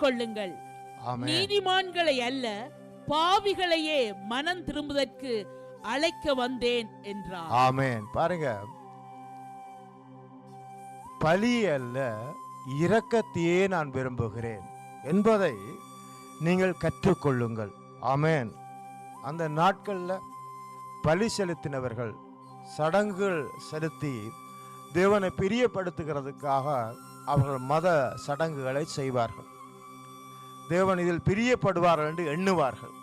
கொள்ளுங்கள். நீதிமான்களை அல்ல, பாவிகளையே மனம் திரும்புவதற்கு அழைக்க வந்தேன் என்றார். ஆமென். பாருங்க, பலி அல்ல இரக்கத்தையே நான் விரும்புகிறேன் என்பதை நீங்கள் கற்றுக்கொள்ளுங்கள். ஆமென். அந்த நாட்களில் பலி செலுத்தினவர்கள் சடங்குகள் செலுத்தி தேவனை பிரியப்படுத்துகிறதுக்காக அவர்கள் மத சடங்குகளை செய்வார்கள். தேவன் இதில் பிரியப்படுவார்கள் என்று எண்ணுவார்கள்.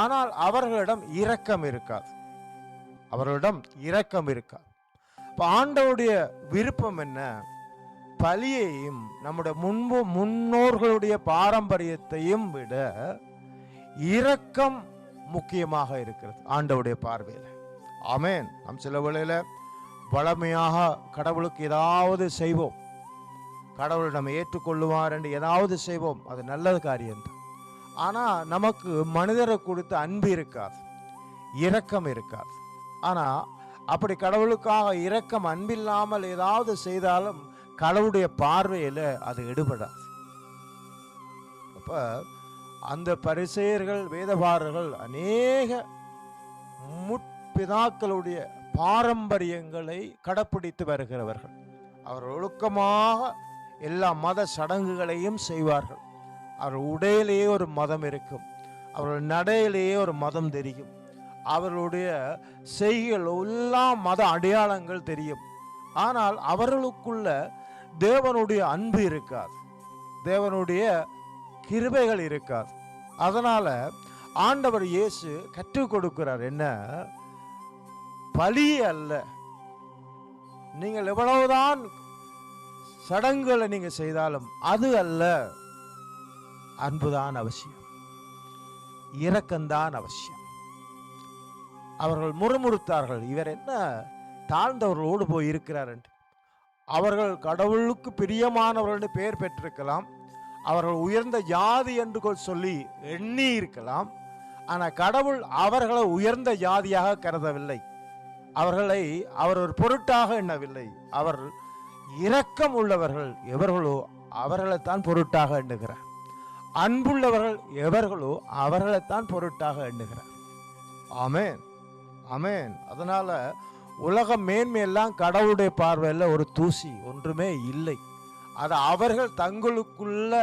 ஆனால் அவர்களிடம் இரக்கம் இருக்காது. அவர்களிடம் இரக்கம் இருக்காது. இப்போ ஆண்டவருடைய விருப்பம் என்ன? பலியையும் நம்முடைய முன்னோர்களுடைய பாரம்பரியத்தையும் விட இரக்கம் முக்கியமாக இருக்கிறது ஆண்டவருடைய பார்வையில். ஆமென். நம் சில வேளையில வளமையாக கடவுளுக்கு ஏதாவது செய்வோம், கடவுள் நம்ம ஏற்றுக்கொள்ளுவார் என்று ஏதாவது செய்வோம், அது நல்ல காரியம்தான். ஆனால் நமக்கு மனிதரை கொடுத்து அன்பு இருக்காது, இரக்கம் இருக்காது. ஆனால் அப்படி கடவுளுக்காக இரக்கம் அன்பில்லாமல் ஏதாவது செய்தாலும் கடவுளுடைய பார்வையில் அது எடுபடாது. அப்ப அந்த பரிசேயர்கள் வேதபாரர்கள் அநேக முற்பிதாக்களுடைய பாரம்பரியங்களை கடைப்பிடித்து வருகிறவர்கள். அவர்கள் ஒழுக்கமாக எல்லா மத சடங்குகளையும் செய்வார்கள். அவர்கள் உடையிலேயே ஒரு மதம் இருக்கும், அவர்கள் நடையிலேயே ஒரு மதம் தெரியும், அவர்களுடைய செய்கைகள் எல்லாம் மத அடையாளங்கள் தெரியும். ஆனால் அவர்களுக்குள்ள தேவனுடைய அன்பு இருக்காது, தேவனுடைய கிருபைகள் இருக்காது. அதனால ஆண்டவர் இயேசு கற்றுக் கொடுக்கிறார் என்ன? பலி அல்ல, நீங்கள் எவ்வளவுதான் சடங்குகளை நீங்க செய்தாலும் அது அல்ல, அன்புதான் அவசியம், இரக்கம்தான் அவசியம். அவர்கள் முறுமுறுத்தார்கள், இவர் என்ன தாழ்ந்தவர்களோடு போய் இருக்கிறார் என்று. அவர்கள் கடவுளுக்கு பிரியமானவர்கள் என்று பெயர் பெற்றிருக்கலாம், அவர்கள் உயர்ந்த ஜாதி என்று சொல்லி எண்ணி இருக்கலாம். ஆனால் கடவுள் அவர்களை உயர்ந்த ஜாதியாக கருதவில்லை, அவர்களை அவர் ஒரு பொருட்டாக எண்ணவில்லை. அவர் இரக்கம் உள்ளவர்கள் எவர்களோ அவர்களைத்தான் பொருட்டாக எண்ணுகிறார், அன்புள்ளவர்கள் எவர்களோ அவர்களைத்தான் பொருட்டாக எண்ணுகிறார். ஆமென், ஆமென். அதனால உலக மேன்மையெல்லாம் கடவுளுடைய பார்வையில் ஒரு தூசி ஒன்றுமே இல்லை. அது அவர்கள் தங்களுக்குள்ள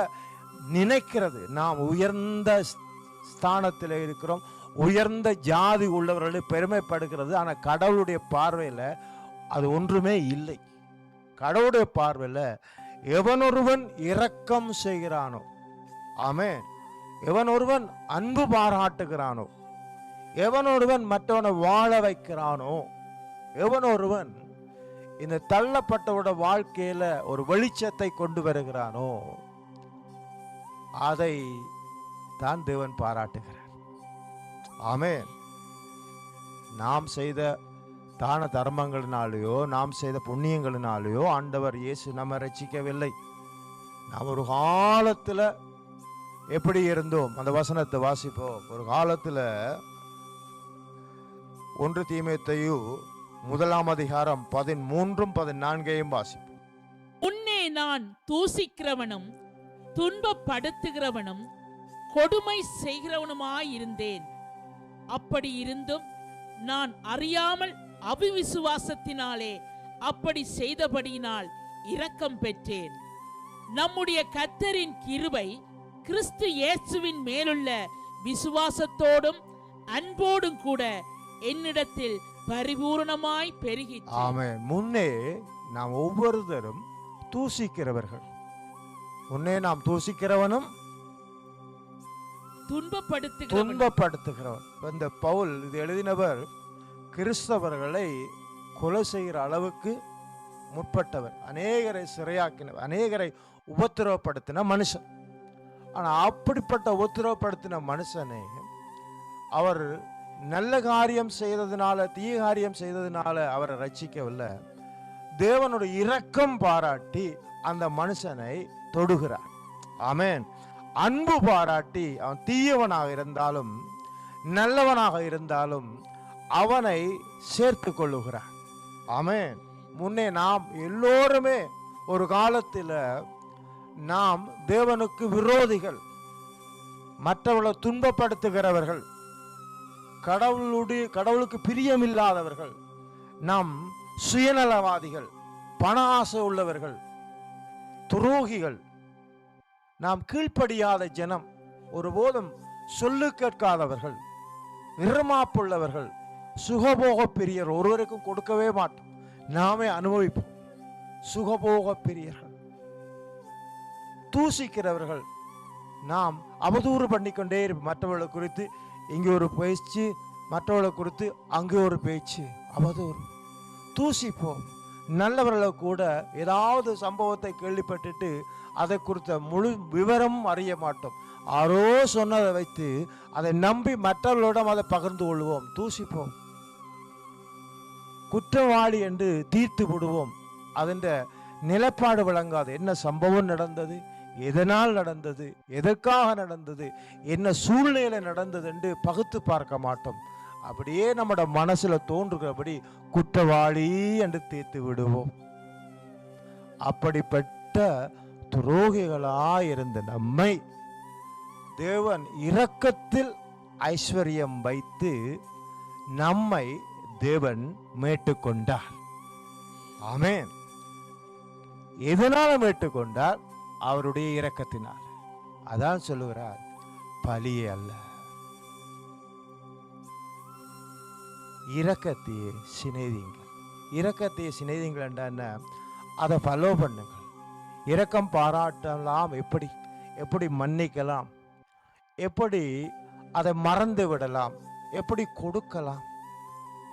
நினைக்கிறது, நாம் உயர்ந்த ஸ்தானத்தில் இருக்கிறோம், உயர்ந்த ஜாதி உள்ளவர்களை பெருமைப்படுகிறது. ஆனால் கடவுளுடைய பார்வையில் அது ஒன்றுமே இல்லை. கடவுளுடைய பார்வையில் எவனொருவன் இரக்கம் செய்கிறானோ, ஆமென், எவனொருவன் அன்பு பாராட்டுகிறானோ, எவனொருவன் மற்றவனை வாழ வைக்கிறானோ, எவனொருவன் இந்த தள்ளப்பட்டவோட வாழ்க்கையில ஒரு வெளிச்சத்தை கொண்டு வருகிறானோ, அதை தான் தேவன் பாராட்டுகிறார். ஆமென். நாம் செய்த தான தர்மங்களினாலேயோ நாம் செய்த புண்ணியங்களினாலேயோ ஆண்டவர் இயேசு நம்ம ரட்சிக்கவில்லை. நாம் ஒரு காலத்துல எப்படி இருந்தோம், அந்த வசனத்தை வாசிப்போம். ஒரு காலத்துல 1 தீமோத்தேயு 1 அதிகாரம் 13 14 வாசிப்போம். உன்னே நான் தூசிக்கிறவனும் துன்பப்படுத்துகிறவனும் கொடுமை செய்கிறவனுமாயிருந்தேன். அப்படி இருந்தும் நான் அறியாமல் அவிசுவாசத்தினாலே அப்படி செய்தபடியினால் இரக்கம் பெற்றேன். நம்முடைய கர்த்தரின் கிருபை கிறிஸ்து இயேசுவின் மேலுள்ள விசுவாசத்தோடும் அன்போடும் கூட என்னிடத்தில் பரிபூரணமாய் பெருகிற்று. ஆமென். முன்னே நாம் ஒவ்வொருத்தரும் தூசிக்கிறவர்கள். முன்னே நாம் தூசிக்கிறவனும் துன்பப்படுத்துகிறவன். இந்த பவுல் இது எழுதினவர் கிறிஸ்தவர்களை கொலை செய்கிற அளவுக்கு முற்பட்டவர், அநேகரை சிறையாக்கினவர், அநேகரை உபத்திரவப்படுத்தின மனுஷன். ஆனால் அப்படிப்பட்ட உபத்திரவப்படுத்தின மனுஷனே அவர் நல்ல காரியம் செய்ததுனால, தீய காரியம் செய்ததுனால அவரை ரட்சிக்கவில்லை. தேவனுடைய இரக்கம் பாராட்டி அந்த மனுஷனை தொடுகிறார். ஆமென். அன்பு பாராட்டி அவன் தீயவனாக இருந்தாலும் நல்லவனாக இருந்தாலும் அவனை சேர்த்து நாம் தேவனுக்கு விரோதிகள், மற்றவர்களை துன்பப்படுத்துகிறவர்கள், கடவுளுக்கு பிரியமில்லாதவர்கள், நாம் சுயநலவாதிகள், பண ஆசை உள்ளவர்கள், துரோகிகள், நாம் கீழ்ப்படியாத ஜனம், ஒருபோதும் சொல்லு கேட்காதவர்கள், நிர்மாப்புள்ளவர்கள், சுகபோக பிரியர், ஒருவருக்கும் கொடுக்கவே மாட்டோம், நாமே அனுபவிப்போம். சுகபோக பிரியர்கள், தூசிக்கிறவர்கள், நாம் அவதூறு பண்ணிக்கொண்டே இருப்போம். மற்றவர்களை குறித்து இங்கே ஒரு பேச்சு, மற்றவர்களை குறித்து அங்கே ஒரு பேச்சு, அவதூறு, தூசிப்போம். நல்லவர்களை கூட ஏதாவது சம்பவத்தை கேள்விப்பட்டுட்டு அதை குறித்த முழு விவரமும் அறிய மாட்டோம். யாரோ சொன்னதை வைத்து அதை நம்பி மற்றவர்களிடம் அதை பகிர்ந்து கொள்வோம், தூசிப்போம். குற்றவாளி என்று தீர்த்து விடுவோம். அதன் நிலப்பாடு விளங்காது. என்ன சம்பவம் நடந்தது, எதனால் நடந்தது, எதற்காக நடந்தது, என்ன சூழ்நிலை நடந்தது என்று பகுத்து பார்க்க மாட்டோம். அப்படியே நம்மட மனசுல தோன்றுகிறபடி குற்றவாளி என்று தீர்த்து விடுவோம். அப்படிப்பட்ட துரோகிகளாயிருந்த நம்மை தேவன் இரக்கத்தில் ஐஸ்வர்யம் வைத்து நம்மை தேவன் மீட்டுக்கொண்டார். ஆமென். எதனால மீட்டுக்கொண்டார்? அவருடைய இரக்கத்தினால். அதான் சொல்லுகிறார், பலியே அல்ல, இரக்கத்தையே சிநேகியுங்கள். இரக்கத்தையே சிநேகியுங்கள் என்றால் அதை ஃபாலோ பண்ணுங்கள். இரக்கம் பாராட்டலாம், எப்படி மன்னிக்கலாம், எப்படி அதை மறந்து விடலாம், எப்படி கொடுக்கலாம்,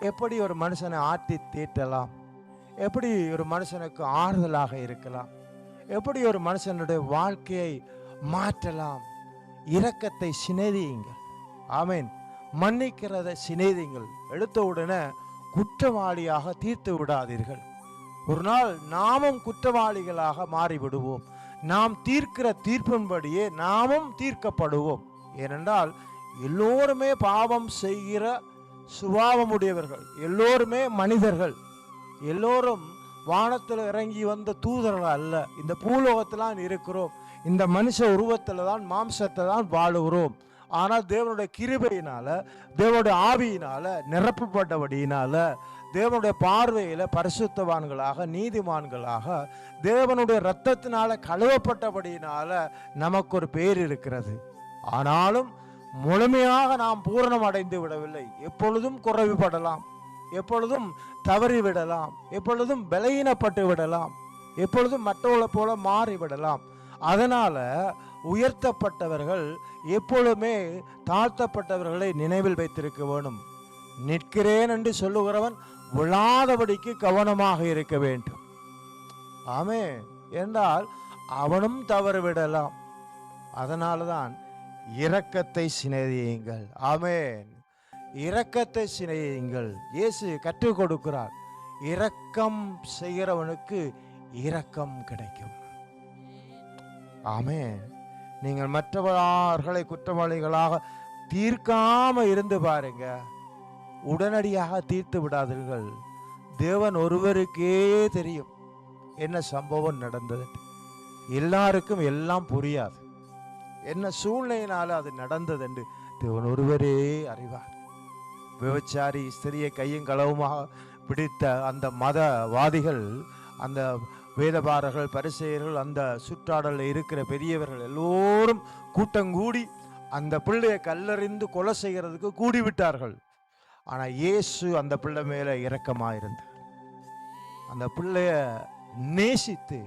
எப்படி ஒரு மனுஷனை ஆட்டி தீட்டலாம், எப்படி ஒரு மனுஷனுக்கு ஆறுதலாக இருக்கலாம், எப்படி ஒரு மனுஷனுடைய வாழ்க்கையை மாற்றலாம். இரக்கத்தை சிநேகியுங்கள். ஆமென். மன்னிக்கிறதை சிநேகியுங்கள். எடுத்த உடனே குற்றவாளியாக தீர்த்து விடாதீர்கள். ஒரு நாள் நாமும் குற்றவாளிகளாக மாறிவிடுவோம். நாம் தீர்க்கிற தீர்ப்பின்படியே நாமும் தீர்க்கப்படுவோம். ஏனென்றால் எல்லோருமே பாவம் செய்கிற சுபாவமுடையவர்கள், எல்லோருமே மனிதர்கள், எல்லோரும் வானத்தில் இறங்கி வந்த தூதர்கள் அல்ல. இந்த பூலோகத்திலாம் இருக்கிறோம். இந்த மனுஷ உருவத்தில் தான், மாம்சத்தை தான் வாழுகிறோம். ஆனால் தேவனுடைய கிருபையினால, தேவனுடைய ஆவியினால நிரப்பப்பட்டபடியினால, தேவனுடைய பார்வையில் பரிசுத்தவான்களாக, நீதிமான்களாக, தேவனுடைய இரத்தத்தினால கழுவப்பட்டபடியினால நமக்கு ஒரு பேர் இருக்கிறது. ஆனாலும் முழுமையாக நாம் பூரணம் அடைந்து விடவில்லை. எப்பொழுதும் குறைவுபடலாம், எப்பொழுதும் தவறிவிடலாம், எப்பொழுதும் பலகீனப்பட்டு விடலாம், எப்பொழுதும் மற்றவர்களை போல மாறிவிடலாம். அதனால உயர்த்தப்பட்டவர்கள் எப்பொழுதுமே தாழ்த்தப்பட்டவர்களை நினைவில் வைத்திருக்க வேணும். நிற்கிறேன் என்று சொல்லுகிறவன் விழாதபடிக்கு கவனமாக இருக்க வேண்டும். ஆமென். என்றால் அவனும் தவறு விடலாம். அதனால்தான் இரக்கத்தை சிநேகியுங்கள். ஆமென். இரக்கத்தை சிநேகியுங்கள். இயேசு கற்றுக் கொடுக்கிறார், இரக்கம் செய்கிறவனுக்கு இரக்கம் கிடைக்கும். ஆமென். நீங்கள் மற்றவர்களை குற்றவாளிகளாக தீர்க்காம இருந்து பாருங்க. உடனடியாக தீர்த்து விடாதீர்கள். தேவன் ஒருவருக்கே தெரியும் என்ன சம்பவம் நடந்தது. எல்லாருக்கும் எல்லாம் புரியாது. என்ன சூழ்நிலையினால அது நடந்தது என்று தேவன் ஒருவரே அறிவார். விபச்சாரி ஸ்திரியை கையும் களவுமாக பிடித்த அந்த மதவாதிகள், அந்த வேதபாரர்கள், பரிசேயர்கள், அந்த சுற்றாடலில் இருக்கிற பெரியவர்கள் எல்லோரும் கூட்டங்கூடி அந்த பிள்ளையை கல்லறிந்து கொலை செய்கிறதுக்கு கூடிவிட்டார்கள். ஆனால் இயேசு அந்த பிள்ளை மேலே இரக்கமாயிருந்தார். அந்த பிள்ளைய நேசித்து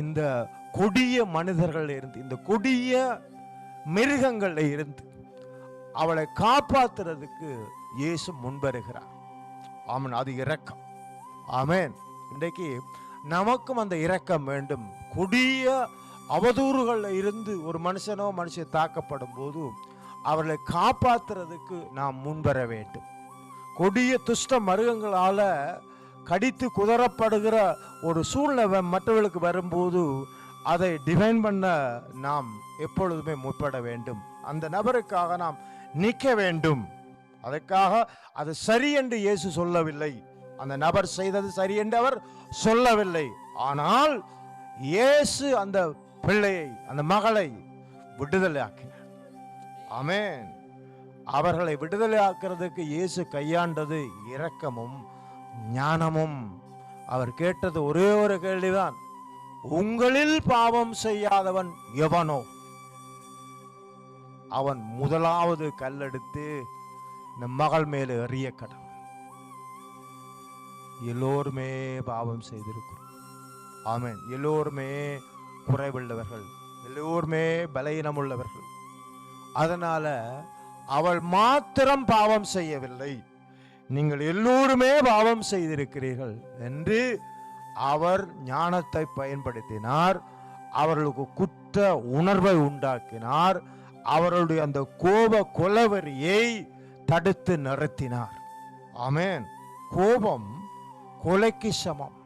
இந்த கொடிய மனிதர்கள் இருந்து, இந்த கொடிய மிருகங்கள்ல இருந்து அவளை காப்பாற்றுறதுக்கு இயேசு முன்வருகிறார். ஆமென். அது இரக்கம். ஆமென். இன்றைக்கு நமக்கும் அந்த இரக்கம் வேண்டும். கொடிய அவதூறுகளில் இருந்து ஒரு மனுஷனோ மனுஷன் தாக்கப்படும் போது அவர்களை காப்பாற்றுறதுக்கு நாம் முன்வர வேண்டும். கொடிய துஷ்ட மருகங்களால கடித்து குதறப்படுகிற ஒரு சூழ்நிலை மற்றவர்களுக்கு வரும்போது அதை டிஃபைன் பண்ண நாம் எப்பொழுதுமே முற்பட வேண்டும். அந்த நபருக்காக நாம் நிற்க வேண்டும். அதற்காக அது சரி என்று இயேசு சொல்லவில்லை. அந்த நபர் செய்தது சரி என்று அவர் சொல்லவில்லை. ஆனால் இயேசு அந்த பிள்ளையை, அந்த மகளை விடுதலை ஆக்கினார். ஆமென். அவர்களை விடுதலை ஆக்கிறதுக்கு இயேசு கையாண்டது இரக்கமும் ஞானமும். அவர் கேட்டது ஒரே ஒரு கேள்விதான், உங்களில் பாவம் செய்யாதவன் எவனோ அவன் முதலாவது கல்லெடுத்து இந்த மகள் மேல எறிய கடவுள். எல்லோருமே பாவம் செய்திருக்கிறோம். ஆமென். எல்லோருமே குறைவுள்ளவர்கள், எல்லோருமே பலவீனம் உள்ளவர்கள். அதனால அவள் மாத்திரம் பாவம் செய்யவில்லை, நீங்கள் எல்லோருமே பாவம் செய்திருக்கிறீர்கள் என்று அவர் ஞானத்தை பயன்படுத்தினார். அவர்களுக்கு குற்ற உணர்வை உண்டாக்கினார். அவர்களுடைய அந்த கோப கொலவெறியை தடுத்து நிறுத்தினார். ஆமென். கோபம் கொலைக்கு சமம்.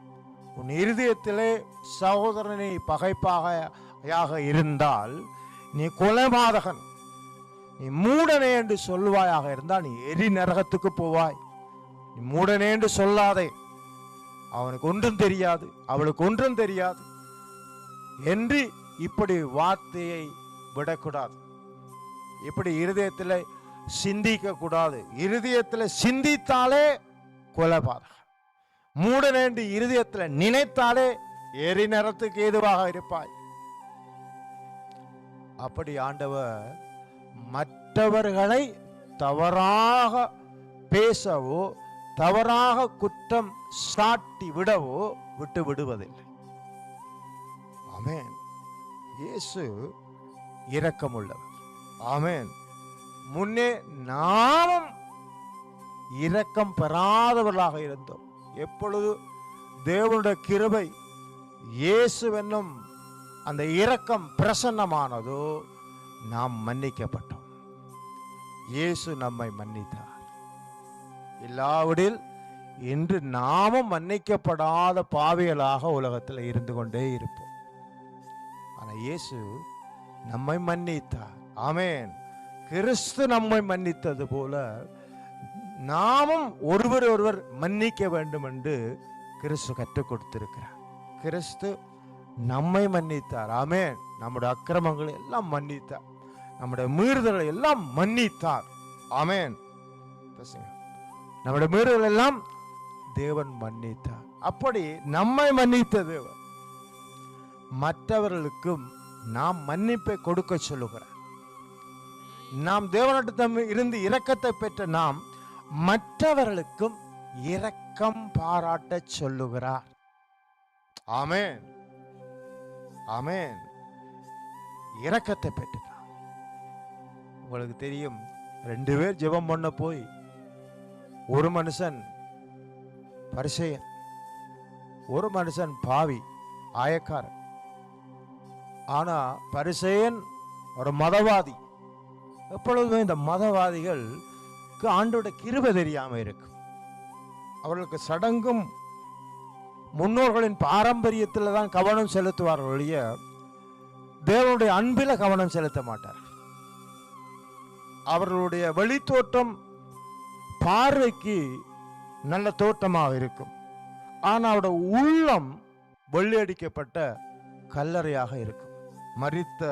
உன் இருதயத்திலே சகோதரனை பகைப்பாக இருந்தால் நீ கொலைபாதகன், நீ மூடனே என்று சொல்வாயாக இருந்தால் நீ எரி நரகத்துக்கு போவாய். நீ மூடனே என்று சொல்லாதே, அவனுக்கு ஒன்றும் தெரியாது, அவளுக்கு ஒன்றும் தெரியாது என்று இப்படி வார்த்தையை விடக்கூடாது. இப்படி இருதயத்தில் சிந்திக்க கூடாது. இருதயத்தில் சிந்தித்தாலே கொலைபாதகன். மூடனேண்டு இருதயத்தில் நினைத்தாலே எரி நரகத்துக்கு ஏதுவாக இருப்பாய். அப்படி ஆண்டவர் மற்றவர்களை தவறாக பேசவோ தவறாக குற்றம் சாட்டி விடவோ விட்டு விடுவதில்லை. ஆமென். இயேசு இரக்கமுள்ளவர். ஆமென். முன்னே நாமும் இரக்கம் பெறாதவர்களாக இருந்தோம். எப்பொழுது தேவனுடைய கிருபை இயேசுவென்னும் அந்த இரக்கம் பிரசன்னமானதோ நாம் மன்னிக்கப்பட்டோம். இயேசு நம்மை மன்னித்தார். இல்லாவிடில் இன்று நாமும் மன்னிக்கப்படாத பாவிகளாக உலகத்தில் இருந்து கொண்டே இருப்போம். ஆனால் இயேசு நம்மை மன்னித்தார். ஆமென். கிறிஸ்து நம்மை மன்னித்தது போல நாமும் ஒருவர் மன்னிக்க வேண்டும் என்று கிறிஸ்து கற்றுக் கொடுத்திருக்கிறார். கிறிஸ்து நம்மை மன்னித்தார். ஆமென். நம்முடைய அக்கிரமங்களை எல்லாம் மன்னித்தார், நம்முடைய மீறுதல்களை எல்லாம் மன்னித்தார். ஆமென். நம்முடைய மீறுதல் எல்லாம் தேவன் மன்னித்தார். அப்படி நம்மை மன்னித்த தேவன் மற்றவர்களுக்கும் நாம் மன்னிப்பை கொடுக்க சொல்லுகிறார். நாம் தேவனிடத்தில் இருந்து இரக்கத்தை பெற்ற நாம் மற்றவர்களுக்கும் இரக்கம் பாராட்ட சொல்லுகிறார். ஆமென். ஆமென். இரக்கத்தை பெற்றுட்டான். உங்களுக்கு தெரியும், 2 பேர் ஜெபம் பண்ண போய் ஒரு மனுஷன் பரிசேயன், ஒரு மனுஷன் பாவி ஆயக்காரன். ஆனா பரிசேயன் ஒரு மதவாதி. எப்பொழுதுமே இந்த மதவாதிகளுக்கு ஆண்டோட கிருபை தெரியாம இருக்கும். அவர்களுக்கு சடங்கும் முன்னோர்களின் பாரம்பரியத்தில் தான் கவனம் செலுத்துவார்கள் ஒழிய தேவனுடைய அன்பில கவனம் செலுத்த மாட்டார். அவர்களுடைய வெளித்தோட்டம் பார்வைக்கு நல்ல தோட்டமாக இருக்கும், ஆனால் அவருடைய உள்ளம் வெள்ளையடிக்கப்பட்ட கல்லறையாக இருக்கும். மரித்த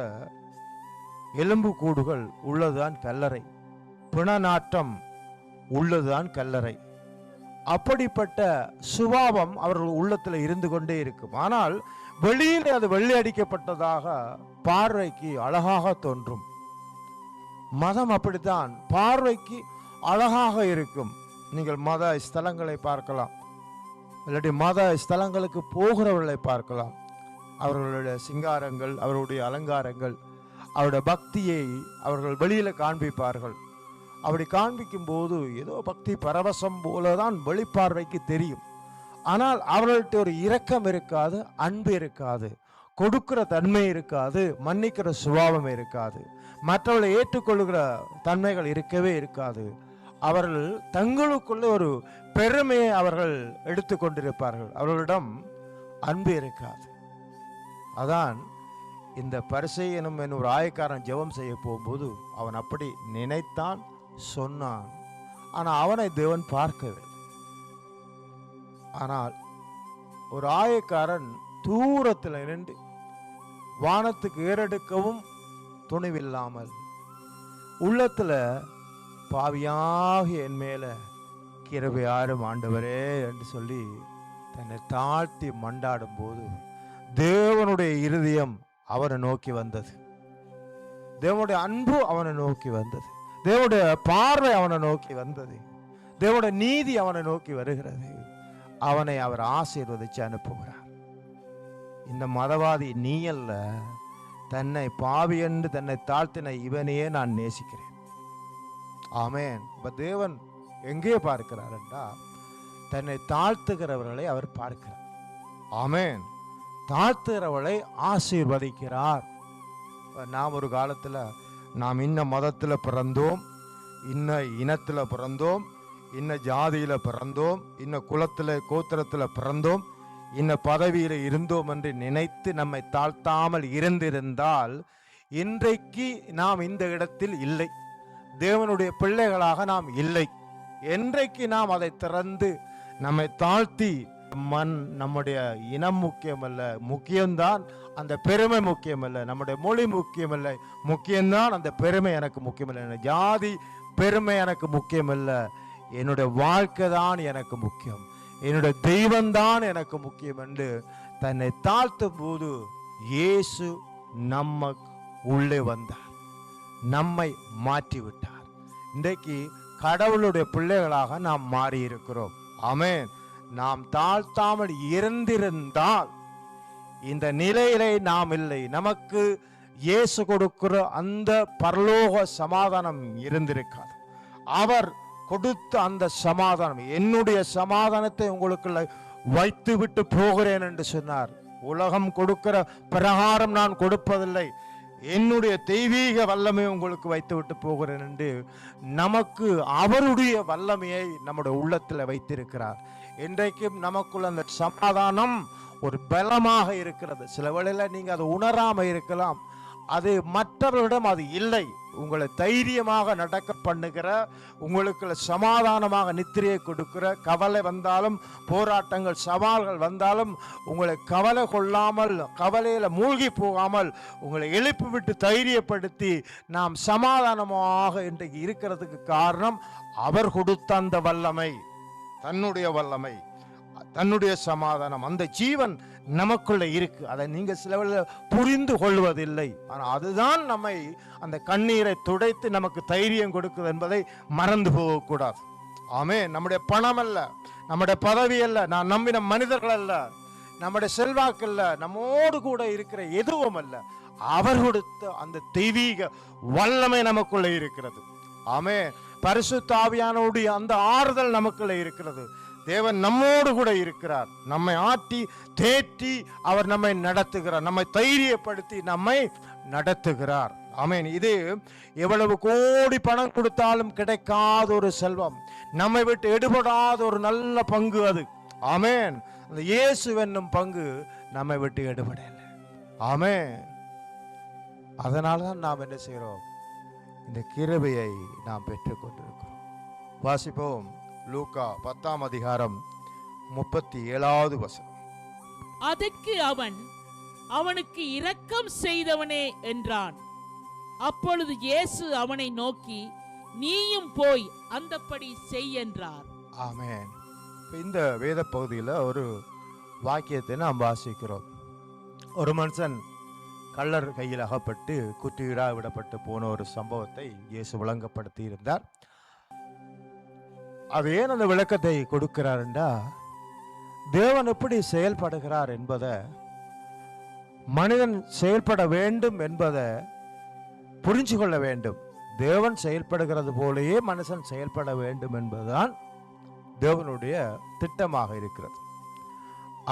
எலும்பு கூடுகள் உள்ளதுதான் கல்லறை, பிணநாட்டம் உள்ளதுதான் கல்லறை. அப்படிப்பட்ட சுபாவம் அவர்கள் உள்ளத்தில் இருந்து கொண்டே இருக்கும். ஆனால் வெளியில் அது வெள்ளையடிக்கப்பட்டதாக பார்வைக்கு அழகாக தோன்றும். மதம் அப்படித்தான், பார்வைக்கு அழகாக இருக்கும். நீங்கள் மத ஸ்தலங்களை பார்க்கலாம், இல்லாட்டி மத ஸ்தலங்களுக்கு போகிறவர்களை பார்க்கலாம். அவர்களுடைய சிங்காரங்கள், அவருடைய அலங்காரங்கள், அவருடைய பக்தியை அவர்கள் வெளியில காண்பிப்பார்கள். அப்படி காண்பிக்கும் போது ஏதோ பக்தி பரவசம் போலதான் வெளிப்பார்வைக்கு தெரியும். ஆனால் அவர்கள்ட்ட ஒரு இரக்கம் இருக்காது, அன்பு இருக்காது, கொடுக்கிற தன்மை இருக்காது, மன்னிக்கிற சுபாவம் இருக்காது, மற்றவர்களை ஏற்றுக்கொள்கிற தன்மைகள் இருக்கவே இருக்காது. அவர்கள் தங்களுக்குள்ள ஒரு பெருமையை அவர்கள் எடுத்துக்கொண்டிருப்பார்கள். அவர்களிடம் அன்பு இருக்காது. அதான் இந்த பரிசேயனும் எனும் ஒரு ஆயக்காரன் ஜெபம் செய்ய போகும்போது அவன் அப்படி நினைத்தான், சொன்னான். ஆனால் அவனை தேவன் பார்க்கவில்லை. ஆனால் ஒரு ஆயக்காரன் தூரத்தில் நின்று வானத்துக்கு ஏறெடுக்கவும் துணிவில்லாமல் உள்ளத்துல பாவியாக என் மேல கிருபையாரும் ஆண்டவரே என்று சொல்லி தன்னை தாழ்த்தி மண்டாடும் போது தேவனுடைய இருதயம் அவனை நோக்கி வந்தது. தேவனுடைய அன்பு அவனை நோக்கி வந்தது. தேவனுடைய பார்வை அவனை நோக்கி வந்தது. தேவனுடைய நீதி அவனை நோக்கி வருகிறது. அவனை அவர் ஆசீர்வதிச்சு அனுப்புகிறார். இந்த மதவாதி நீ அல்ல, தன்னை பாவி என்று தன்னை தாழ்த்தின இவனையே நான் நேசிக்கிறேன். ஆமென். இப்ப தேவன் எங்கே பார்க்கிறார் என்றால் தன்னை தாழ்த்துகிறவர்களை அவர் பார்க்கிறார். ஆமென். தாழ்த்துகிறவர்களை ஆசீர்வதிக்கிறார். நாம் ஒரு காலத்துல நாம் இன்ன மதத்துல பிறந்தோம், இன்ன இனத்துல பிறந்தோம், இன்ன ஜாதியில பிறந்தோம், இன்ன குலத்துல கோத்திரத்துல பிறந்தோம், இன்ன பதவியில இருந்தோம் என்று நினைத்து நம்மை தாழ்த்தாமல் இருந்திருந்தால் இன்றைக்கு நாம் இந்த இடத்தில் இல்லை, தேவனுடைய பிள்ளைகளாக நாம் இல்லை. என்றைக்கு நாம் அதை திறந்து நம்மை தாழ்த்தி நம்முடைய இனம் முக்கியமல்ல, முக்கியம்தான் அந்த பெருமை முக்கியமல்ல, நம்முடைய மொழி முக்கியமல்ல, முக்கியம்தான் அந்த பெருமை எனக்கு முக்கியமல்ல, ஜாதி பெருமை எனக்கு முக்கியமல்ல, என்னுடைய வாழ்க்கை தான் எனக்கு முக்கியம், என்னுடைய தெய்வம்தான் எனக்கு முக்கியம் என்று தன்னை தாழ்த்தும் போது இயேசு நம்ம உள்ளே வந்தார், நம்மை மாற்றி விட்டார். இன்றைக்கு கடவுளுடைய பிள்ளைகளாக நாம் மாறி இருக்கிறோம். ஆமென். நாம் தாழ்த்தாமல் இருந்திருந்தால் இந்த நிலையிலே நாம் இல்லை. நமக்கு இயேசு கொடுக்கிற அந்த பரலோக சமாதானம் இருந்திருக்காது. அவர் கொடுத்த அந்த சமாதானம், என்னுடைய சமாதானத்தை உங்களுக்கு வைத்து விட்டு போகிறேன் என்று சொன்னார். உலகம் கொடுக்கிற பிரகாரம் நான் கொடுப்பதில்லை, என்னுடைய தெய்வீக வல்லமை உங்களுக்கு வைத்து விட்டு போகிறேன் என்று நமக்கு அவருடைய வல்லமையை நம்முடைய உள்ளத்தில் வைத்திருக்கிறார். இன்றைக்கும் நமக்குள்ள அந்த சமாதானம் ஒரு பலமாக இருக்கிறது. சில வேளையில நீங்க அதை உணராம இருக்கலாம், அது மற்றவர்களிடம் அது இல்லை. உங்களை தைரியமாக நடக்க பண்ணுகிற, உங்களுக்கு சமாதானமாக நித்திரையை கொடுக்கிற, கவலை வந்தாலும் போராட்டங்கள் சவால்கள் வந்தாலும் உங்களை கவலை கொள்ளாமல், கவலையில மூழ்கி போகாமல் உங்களை எழுப்பி விட்டு தைரியப்படுத்தி நாம் சமாதானமாக இன்றைக்கு இருக்கிறதுக்கு காரணம் அவர் கொடுத்த அந்த வல்லமை, தன்னுடைய வல்லமை, தன்னுடைய சமாதானம், அந்த ஜீவன் நமக்குள்ள இருக்கு. அதை நீங்க சில புரிந்து கொள்வதில்லை. ஆனால் அதுதான் நம்மை அந்த கண்ணீரை துடைத்து நமக்கு தைரியம் கொடுக்குது என்பதை மறந்து போகக்கூடாது. ஆமே. நம்முடைய பணம் அல்ல, நம்முடைய பதவி அல்ல, நான் நம்பின மனிதர்கள் அல்ல, நம்முடைய செல்வாக்கு அல்ல, நம்மோடு கூட இருக்கிற எதுவும் அல்ல, அவர் கொடுத்த அந்த தெய்வீக வல்லமை நமக்குள்ள இருக்கிறது. ஆமே. பரிசுத்த ஆவியானவருடைய அந்த ஆறுதல் நமக்குள்ள இருக்கிறது. தேவன் நம்மோடு கூட இருக்கிறார். நம்மை ஆட்டி தேற்றி அவர் நம்மை நடத்துகிறார், நம்மை தைரியப்படுத்தி நம்மை நடத்துகிறார். ஆமென். இது எவ்வளவு கோடி பணம் கொடுத்தாலும் கிடைக்காத ஒரு செல்வம், நம்மை விட்டு எடுபடாத ஒரு நல்ல பங்கு அது. ஆமென். அந்த இயேசு என்னும் பங்கு நம்மை விட்டு எடுபடல. ஆமென். அதனால்தான் நாம் என்ன செய்கிறோம், இந்த கிருபையை நாம் பெற்றுக் கொண்டிருக்கிறோம். வாசிப்போம். லூக்கா 10ஆம் அதிகாரம் 37வது வசனம். அதற்கு அவன், அவனுக்கு இரக்கம் செய்தவனே என்றான். அப்பொழுது இயேசு அவனை நோக்கி, நீயும் போய் அந்தப்படி செய் என்றார். ஆமென். இந்த வேத பகுதியில் ஒரு வாக்கியத்தை நாம் வாசிக்கிறோம். ஒரு மனுஷன் கள்ளர் கையில் அகப்பட்டு குற்றியிடா விடப்பட்டு போன ஒரு சம்பவத்தை இயேசு விளங்கப்படுத்தி இருந்தார். அது ஏன் அந்த விளக்கத்தை கொடுக்கிறார் என்றா, தேவன் எப்படி செயல்படுகிறார் என்பதை, மனிதன் செயல்பட வேண்டும் என்பதை புரிஞ்சு கொள்ள வேண்டும். தேவன் செயல்படுகிறது போலேயே மனுஷன் செயல்பட வேண்டும் என்பதுதான் தேவனுடைய திட்டமாக இருக்கிறது.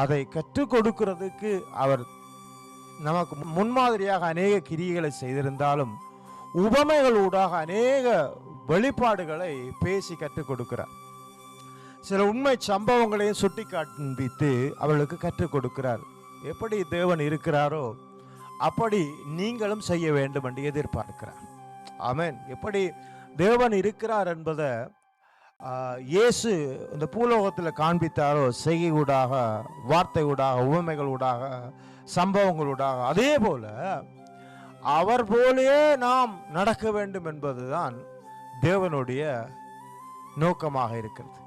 அதை கற்றுக் கொடுக்கிறதுக்கு அவர் நமக்கு முன்மாதிரியாக அநேக கிரியைகளை செய்திருந்தாலும் உபமைகளூடாக அநேக வெளிப்பாடுகளை பேசி கற்றுக் கொடுக்கிறார். சில உண்மை சம்பவங்களையும் சுட்டி காண்பித்து அவர்களுக்கு கற்றுக் கொடுக்கிறார். எப்படி தேவன் இருக்கிறாரோ அப்படி நீங்களும் செய்ய வேண்டும் என்று எதிர்பார்க்கிறார். ஆமென். எப்படி தேவன் இருக்கிறார் என்பதை இயேசு இந்த பூலோகத்தில் காண்பித்தாரோ, செய்கை ஊடாக, வார்த்தை ஊடாக, உவமைகள் ஊடாக, சம்பவங்களூடாக. அதே போல அவர் போலே நாம் நடக்க வேண்டும் என்பதுதான் தேவனுடைய நோக்கமாக இருக்கிறது.